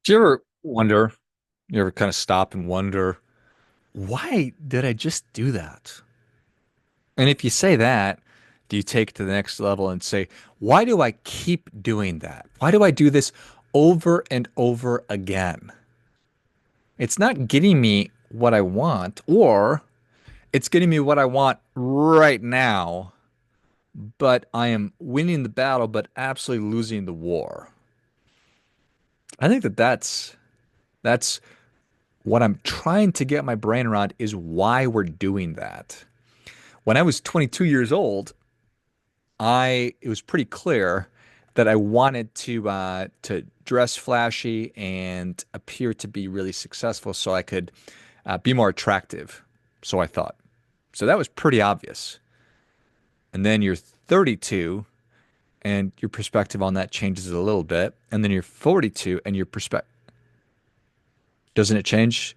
Do you ever wonder, you ever kind of stop and wonder, why did I just do that? And if you say that, do you take it to the next level and say, why do I keep doing that? Why do I do this over and over again? It's not getting me what I want, or it's getting me what I want right now, but I am winning the battle, but absolutely losing the war. I think that's what I'm trying to get my brain around is why we're doing that. When I was 22 years old, it was pretty clear that I wanted to dress flashy and appear to be really successful so I could be more attractive. So I thought. So that was pretty obvious. And then you're 32 and your perspective on that changes a little bit. And then you're 42 and your perspective, doesn't it change?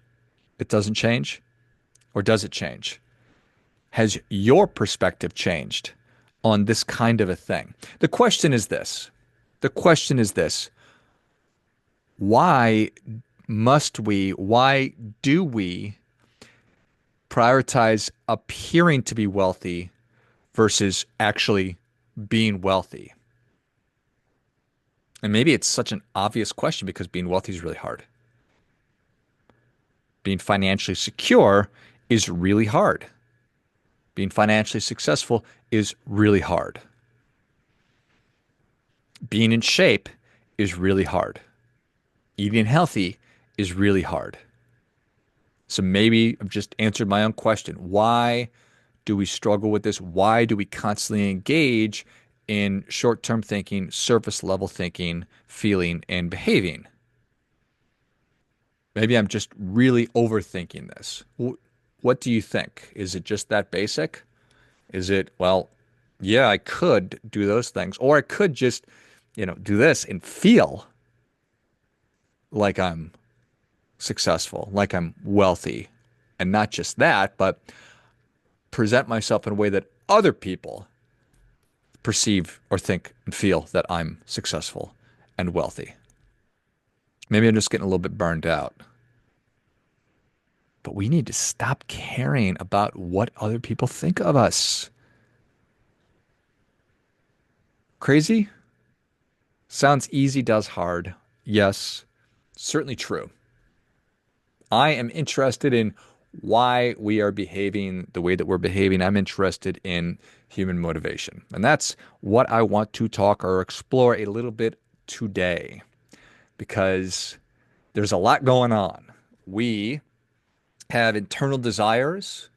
It doesn't change? Or does it change? Has your perspective changed on this kind of a thing? The question is this. The question is this. Why why do we prioritize appearing to be wealthy versus actually being wealthy? And maybe it's such an obvious question because being wealthy is really hard. Being financially secure is really hard. Being financially successful is really hard. Being in shape is really hard. Eating healthy is really hard. So maybe I've just answered my own question. Why do we struggle with this? Why do we constantly engage in short-term thinking, surface level thinking, feeling, and behaving? Maybe I'm just really overthinking this. What do you think? Is it just that basic? Is it, well, yeah, I could do those things, or I could just, do this and feel like I'm successful, like I'm wealthy. And not just that, but present myself in a way that other people perceive or think and feel that I'm successful and wealthy. Maybe I'm just getting a little bit burned out. But we need to stop caring about what other people think of us. Crazy? Sounds easy, does hard. Yes, certainly true. I am interested in why we are behaving the way that we're behaving. I'm interested in human motivation. And that's what I want to talk or explore a little bit today because there's a lot going on. We have internal desires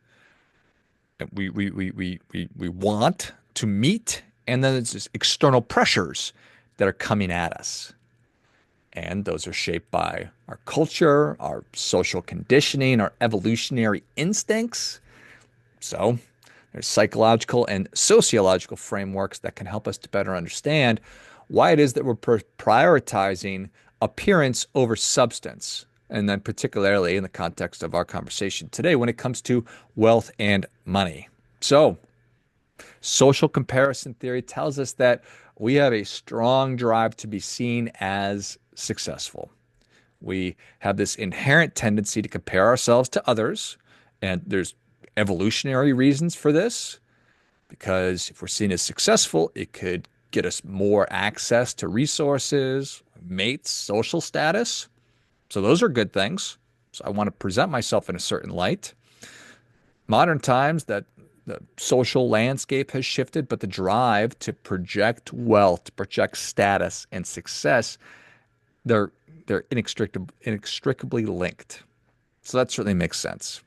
that we want to meet, and then it's just external pressures that are coming at us. And those are shaped by our culture, our social conditioning, our evolutionary instincts. So there's psychological and sociological frameworks that can help us to better understand why it is that we're prioritizing appearance over substance. And then particularly in the context of our conversation today, when it comes to wealth and money. So social comparison theory tells us that we have a strong drive to be seen as successful. We have this inherent tendency to compare ourselves to others, and there's evolutionary reasons for this because if we're seen as successful, it could get us more access to resources, mates, social status. So those are good things. So I want to present myself in a certain light. Modern times that the social landscape has shifted, but the drive to project wealth, to project status and success, they're inextricably linked. So that certainly makes sense.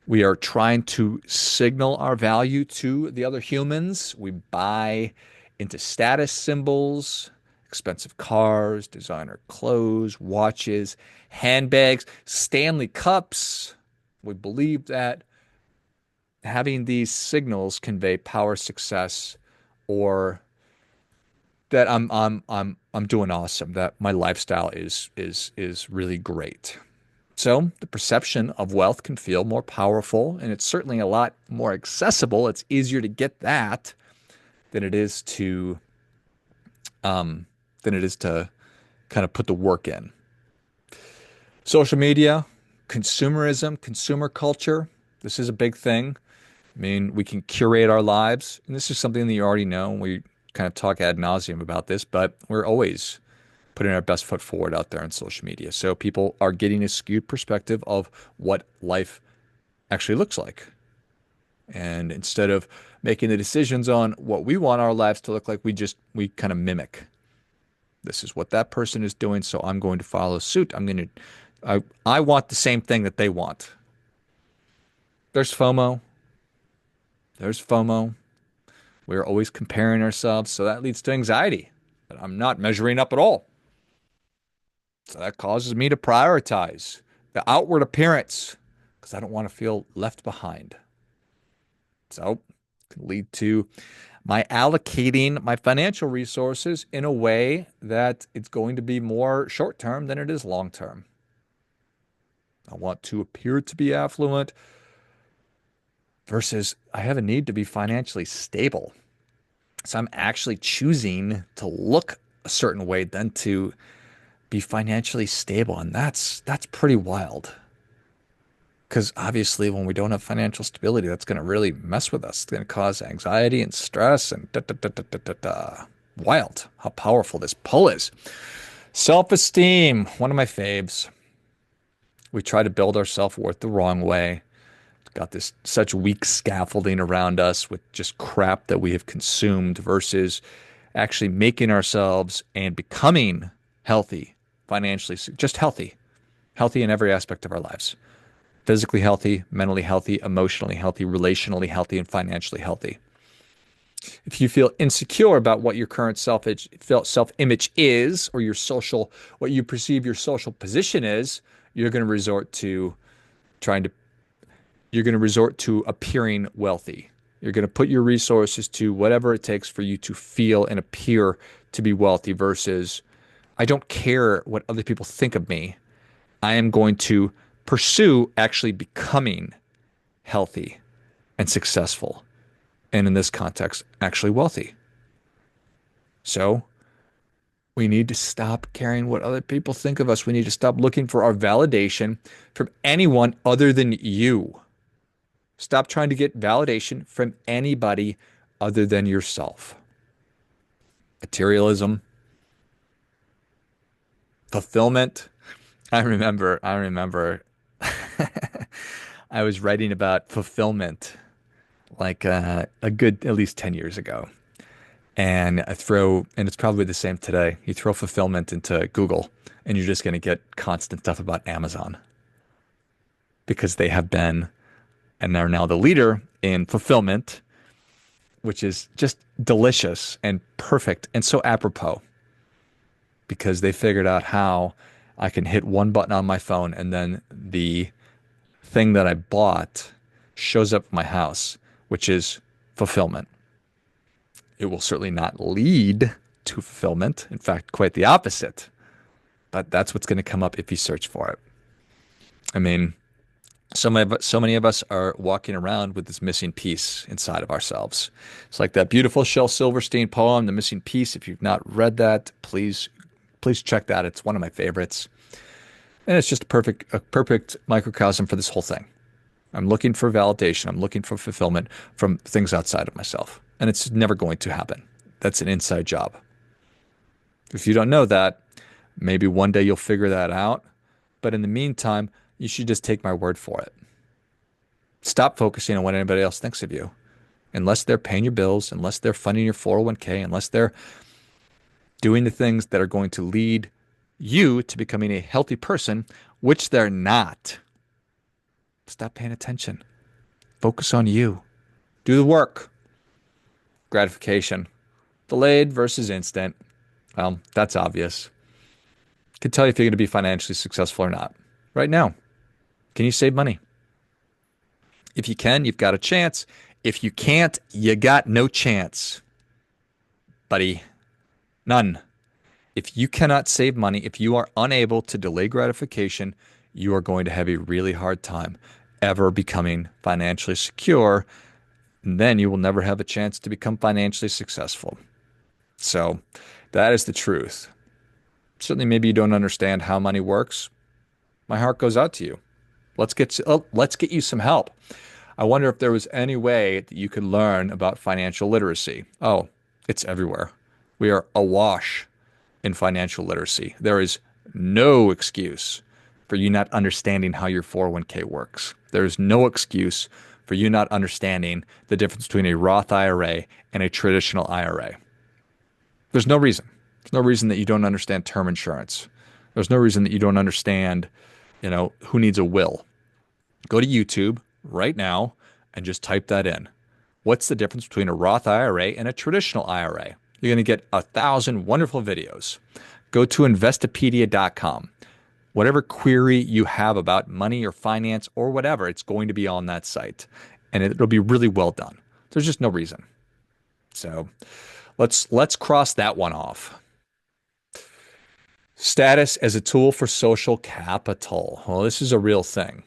We are trying to signal our value to the other humans. We buy into status symbols, expensive cars, designer clothes, watches, handbags, Stanley cups. We believe that having these signals convey power, success, or that I'm doing awesome, that my lifestyle is really great. So the perception of wealth can feel more powerful, and it's certainly a lot more accessible. It's easier to get that than it is to um, kind of put the work in. Social media, consumerism, consumer culture. This is a big thing. I mean, we can curate our lives, and this is something that you already know. We kind of talk ad nauseum about this, but we're always putting our best foot forward out there on social media. So people are getting a skewed perspective of what life actually looks like. And instead of making the decisions on what we want our lives to look like, we kind of mimic. This is what that person is doing, so I'm going to follow suit. I want the same thing that they want. There's FOMO. There's FOMO. We're always comparing ourselves, so that leads to anxiety. That I'm not measuring up at all. So that causes me to prioritize the outward appearance because I don't want to feel left behind. So it can lead to my allocating my financial resources in a way that it's going to be more short term than it is long term. I want to appear to be affluent versus I have a need to be financially stable. So I'm actually choosing to look a certain way than to be financially stable. And that's pretty wild. Because obviously, when we don't have financial stability, that's going to really mess with us. It's going to cause anxiety and stress and da da da da da da da. Wild how powerful this pull is. Self-esteem, one of my faves. We try to build our self-worth the wrong way. Got this such weak scaffolding around us with just crap that we have consumed versus actually making ourselves and becoming healthy, financially, just healthy, healthy in every aspect of our lives. Physically healthy, mentally healthy, emotionally healthy, relationally healthy, and financially healthy. If you feel insecure about what your current self-image is, or your social, what you perceive your social position is, you're going to resort to trying to, you're going to resort to appearing wealthy. You're going to put your resources to whatever it takes for you to feel and appear to be wealthy versus, I don't care what other people think of me. I am going to pursue actually becoming healthy and successful. And in this context, actually wealthy. So we need to stop caring what other people think of us. We need to stop looking for our validation from anyone other than you. Stop trying to get validation from anybody other than yourself. Materialism, fulfillment. I remember I was writing about fulfillment like a good at least 10 years ago. And it's probably the same today. You throw fulfillment into Google and you're just going to get constant stuff about Amazon because they have been and are now the leader in fulfillment, which is just delicious and perfect and so apropos because they figured out how I can hit one button on my phone and then the thing that I bought shows up at my house, which is fulfillment. It will certainly not lead to fulfillment. In fact, quite the opposite. But that's what's going to come up if you search for it. I mean, so many of us are walking around with this missing piece inside of ourselves. It's like that beautiful Shel Silverstein poem, The Missing Piece. If you've not read that, please check that. It's one of my favorites. And it's just a perfect microcosm for this whole thing. I'm looking for validation. I'm looking for fulfillment from things outside of myself. And it's never going to happen. That's an inside job. If you don't know that, maybe one day you'll figure that out. But in the meantime, you should just take my word for it. Stop focusing on what anybody else thinks of you. Unless they're paying your bills, unless they're funding your 401k, unless they're doing the things that are going to lead you to becoming a healthy person, which they're not. Stop paying attention. Focus on you. Do the work. Gratification. Delayed versus instant. Well, that's obvious. Can tell you if you're going to be financially successful or not. Right now, can you save money? If you can, you've got a chance. If you can't, you got no chance, buddy. None. If you cannot save money, if you are unable to delay gratification, you are going to have a really hard time ever becoming financially secure. And then you will never have a chance to become financially successful. So that is the truth. Certainly, maybe you don't understand how money works. My heart goes out to you. Let's get you some help. I wonder if there was any way that you could learn about financial literacy. Oh, it's everywhere. We are awash in financial literacy. There is no excuse for you not understanding how your 401k works. There is no excuse for you not understanding the difference between a Roth IRA and a traditional IRA. There's no reason. There's no reason that you don't understand term insurance. There's no reason that you don't understand, who needs a will. Go to YouTube right now and just type that in. What's the difference between a Roth IRA and a traditional IRA? You're going to get 1,000 wonderful videos. Go to investopedia.com. Whatever query you have about money or finance or whatever, it's going to be on that site. And it'll be really well done. There's just no reason. So let's cross that one off. Status as a tool for social capital. Well, this is a real thing.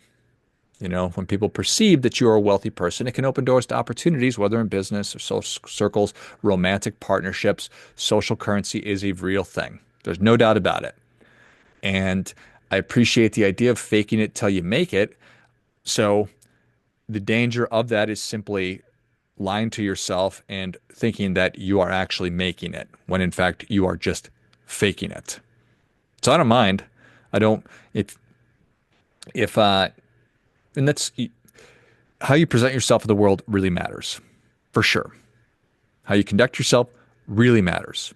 When people perceive that you are a wealthy person, it can open doors to opportunities, whether in business or social circles, romantic partnerships. Social currency is a real thing. There's no doubt about it. And I appreciate the idea of faking it till you make it. So the danger of that is simply lying to yourself and thinking that you are actually making it, when in fact you are just faking it. So I don't mind. I don't, if, and that's how you present yourself in the world really matters, for sure. How you conduct yourself really matters.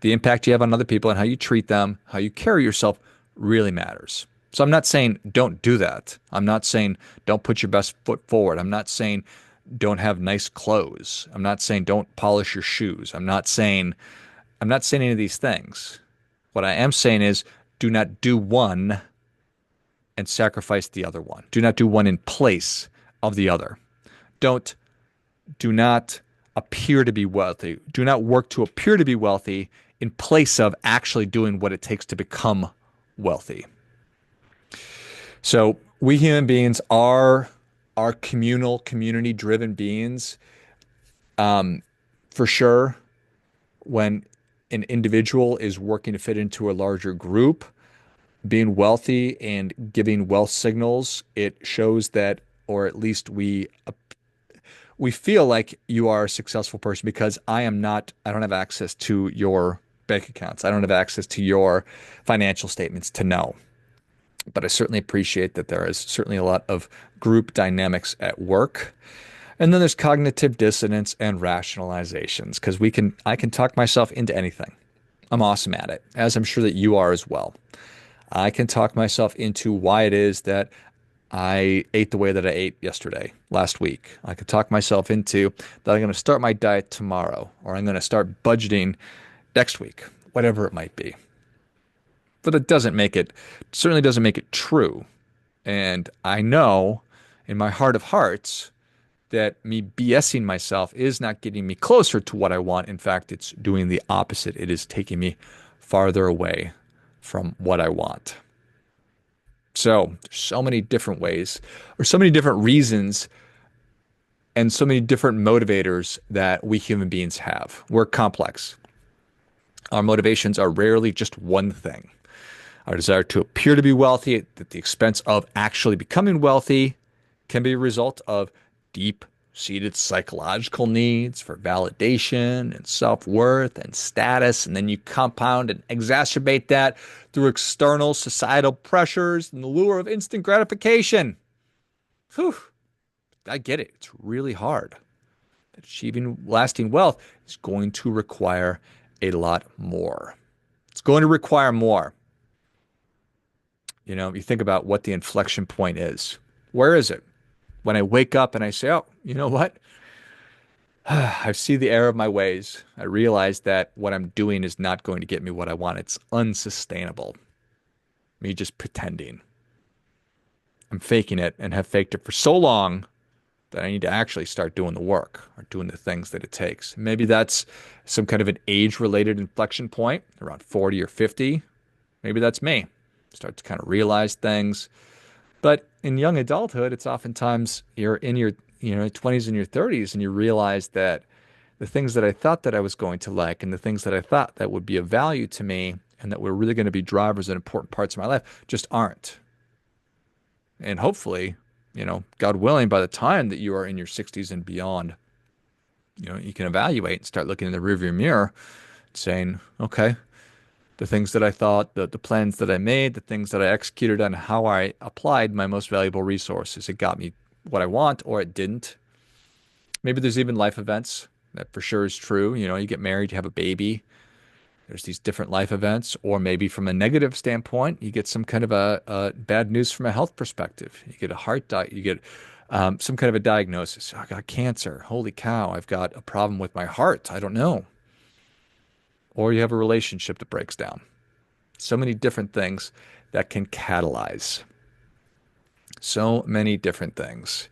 The impact you have on other people and how you treat them, how you carry yourself really matters. So I'm not saying don't do that. I'm not saying don't put your best foot forward. I'm not saying don't have nice clothes. I'm not saying don't polish your shoes. I'm not saying any of these things. What I am saying is do not do one and sacrifice the other one. Do not do one in place of the other. Do not appear to be wealthy. Do not work to appear to be wealthy in place of actually doing what it takes to become wealthy. So we human beings are communal, community-driven beings. For sure, when an individual is working to fit into a larger group, being wealthy and giving wealth signals, it shows that, or at least we feel like you are a successful person because I don't have access to your bank accounts. I don't have access to your financial statements to know. But I certainly appreciate that there is certainly a lot of group dynamics at work. And then there's cognitive dissonance and rationalizations, because I can talk myself into anything. I'm awesome at it, as I'm sure that you are as well. I can talk myself into why it is that I ate the way that I ate last week. I could talk myself into that I'm going to start my diet tomorrow, or I'm going to start budgeting next week, whatever it might be. But certainly doesn't make it true. And I know in my heart of hearts that me BSing myself is not getting me closer to what I want. In fact, it's doing the opposite. It is taking me farther away from what I want. So there's so many different ways, or so many different reasons, and so many different motivators that we human beings have. We're complex. Our motivations are rarely just one thing. Our desire to appear to be wealthy at the expense of actually becoming wealthy can be a result of deep-seated psychological needs for validation and self-worth and status, and then you compound and exacerbate that through external societal pressures and the lure of instant gratification. Whew, I get it. It's really hard. Achieving lasting wealth is going to require a lot more. It's going to require more. You think about what the inflection point is. Where is it? When I wake up and I say, oh, you know what? I see the error of my ways. I realize that what I'm doing is not going to get me what I want. It's unsustainable. Me just pretending. I'm faking it and have faked it for so long that I need to actually start doing the work or doing the things that it takes. Maybe that's some kind of an age-related inflection point around 40 or 50. Maybe that's me. Start to kind of realize things. But in young adulthood, it's oftentimes you're in your 20s and your 30s, and you realize that the things that I thought that I was going to like and the things that I thought that would be of value to me and that were really going to be drivers and important parts of my life just aren't. And hopefully, God willing, by the time that you are in your 60s and beyond, you can evaluate and start looking in the rearview mirror saying, okay, the things that I thought, the plans that I made, the things that I executed on how I applied my most valuable resources. It got me what I want or it didn't. Maybe there's even life events. That for sure is true. You get married, you have a baby. There's these different life events, or maybe from a negative standpoint, you get some kind of a bad news from a health perspective. You get a you get some kind of a diagnosis. I got cancer. Holy cow, I've got a problem with my heart. I don't know. Or you have a relationship that breaks down. So many different things that can catalyze. So many different things.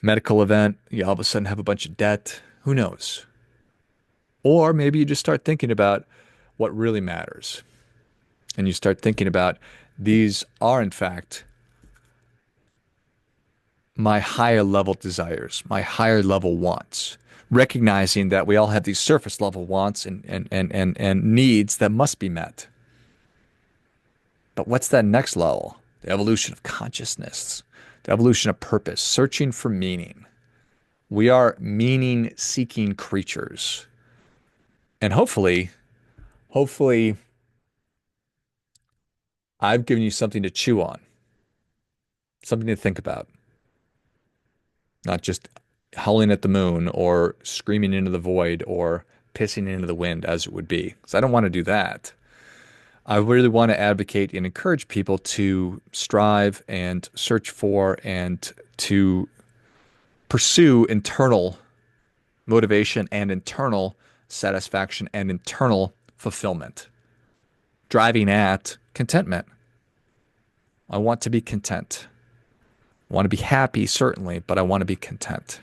Medical event, you all of a sudden have a bunch of debt. Who knows? Or maybe you just start thinking about what really matters. And you start thinking about these are, in fact, my higher level desires, my higher level wants. Recognizing that we all have these surface level wants and needs that must be met. But what's that next level? The evolution of consciousness, the evolution of purpose, searching for meaning. We are meaning seeking creatures. And hopefully, I've given you something to chew on, something to think about, not just howling at the moon or screaming into the void or pissing into the wind as it would be. Because I don't want to do that. I really want to advocate and encourage people to strive and search for and to pursue internal motivation and internal satisfaction and internal fulfillment, driving at contentment. I want to be content. I want to be happy, certainly, but I want to be content.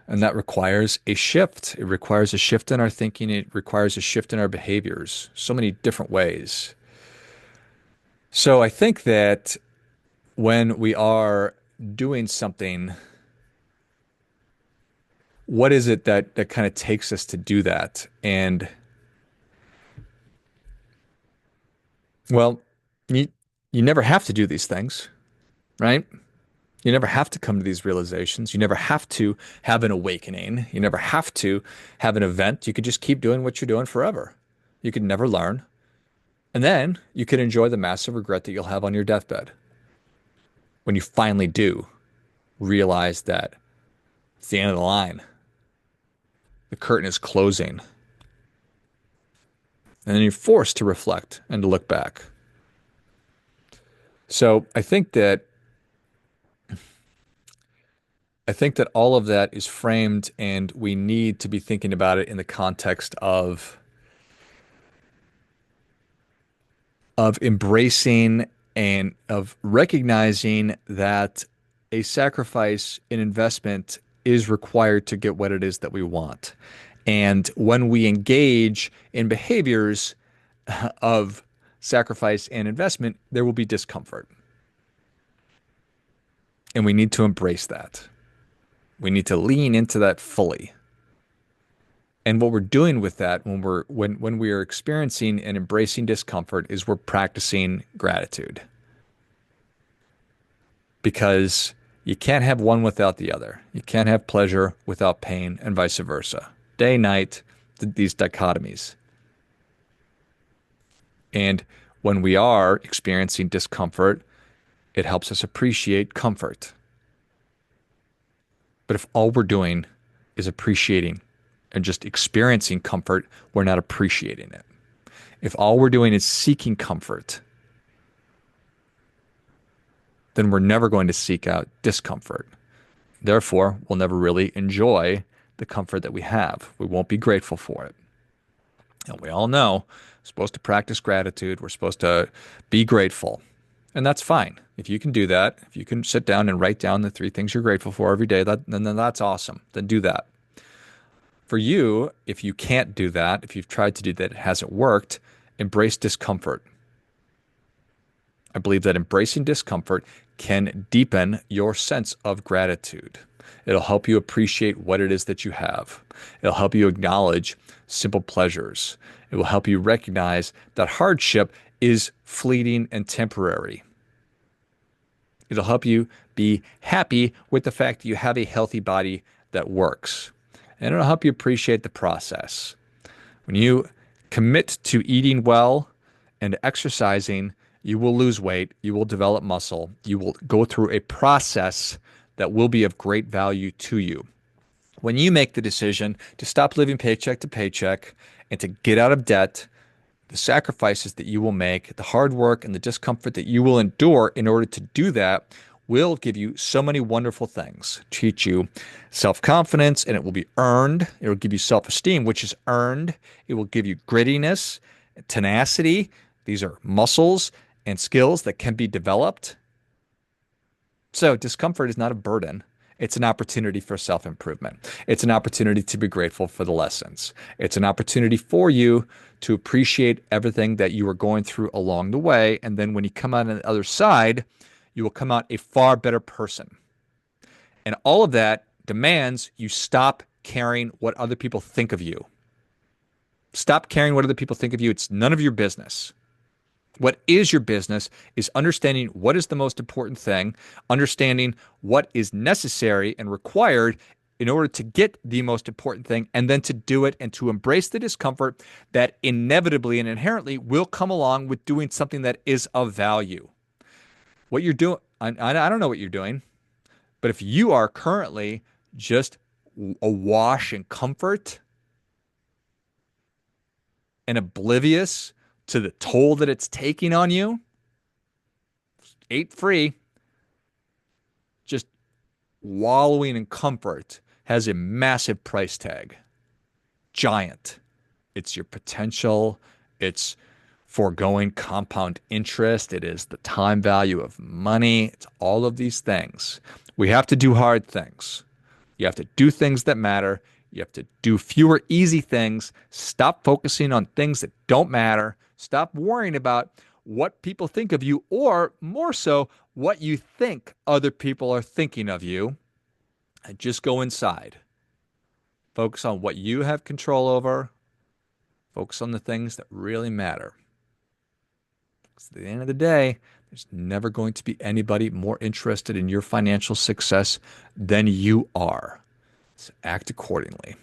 And that requires a shift. It requires a shift in our thinking. It requires a shift in our behaviors, so many different ways. So I think that when we are doing something, what is it that kind of takes us to do that? And well, you you never have to do these things, right? You never have to come to these realizations. You never have to have an awakening. You never have to have an event. You could just keep doing what you're doing forever. You could never learn. And then you could enjoy the massive regret that you'll have on your deathbed when you finally do realize that it's the end of the line. The curtain is closing. And then you're forced to reflect and to look back. So I think that all of that is framed, and we need to be thinking about it in the context of embracing and of recognizing that a sacrifice, an investment is required to get what it is that we want. And when we engage in behaviors of sacrifice and investment, there will be discomfort. And we need to embrace that. We need to lean into that fully. And what we're doing with that when we are experiencing and embracing discomfort is we're practicing gratitude. Because you can't have one without the other. You can't have pleasure without pain and vice versa. Day, night, these dichotomies. And when we are experiencing discomfort, it helps us appreciate comfort. But if all we're doing is appreciating and just experiencing comfort, we're not appreciating it. If all we're doing is seeking comfort, then we're never going to seek out discomfort. Therefore, we'll never really enjoy the comfort that we have. We won't be grateful for it. And we all know we're supposed to practice gratitude. We're supposed to be grateful. And that's fine. If you can do that, if you can sit down and write down the 3 things you're grateful for every day, then that's awesome. Then do that. For you, if you can't do that, if you've tried to do that, it hasn't worked, embrace discomfort. I believe that embracing discomfort can deepen your sense of gratitude. It'll help you appreciate what it is that you have. It'll help you acknowledge simple pleasures. It will help you recognize that hardship is fleeting and temporary. It'll help you be happy with the fact that you have a healthy body that works. And it'll help you appreciate the process. When you commit to eating well and exercising, you will lose weight, you will develop muscle, you will go through a process that will be of great value to you. When you make the decision to stop living paycheck to paycheck and to get out of debt, the sacrifices that you will make, the hard work and the discomfort that you will endure in order to do that will give you so many wonderful things. Teach you self-confidence, and it will be earned. It will give you self-esteem, which is earned. It will give you grittiness, tenacity. These are muscles and skills that can be developed. So discomfort is not a burden. It's an opportunity for self-improvement. It's an opportunity to be grateful for the lessons. It's an opportunity for you to appreciate everything that you are going through along the way. And then when you come out on the other side, you will come out a far better person. And all of that demands you stop caring what other people think of you. Stop caring what other people think of you. It's none of your business. What is your business is understanding what is the most important thing, understanding what is necessary and required in order to get the most important thing, and then to do it and to embrace the discomfort that inevitably and inherently will come along with doing something that is of value. What you're doing, I don't know what you're doing, but if you are currently just awash in comfort and oblivious to the toll that it's taking on you, ate free, just wallowing in comfort has a massive price tag. Giant. It's your potential. It's foregoing compound interest. It is the time value of money. It's all of these things. We have to do hard things. You have to do things that matter. You have to do fewer easy things. Stop focusing on things that don't matter. Stop worrying about what people think of you, or more so, what you think other people are thinking of you. And just go inside. Focus on what you have control over. Focus on the things that really matter. Because at the end of the day, there's never going to be anybody more interested in your financial success than you are. So act accordingly.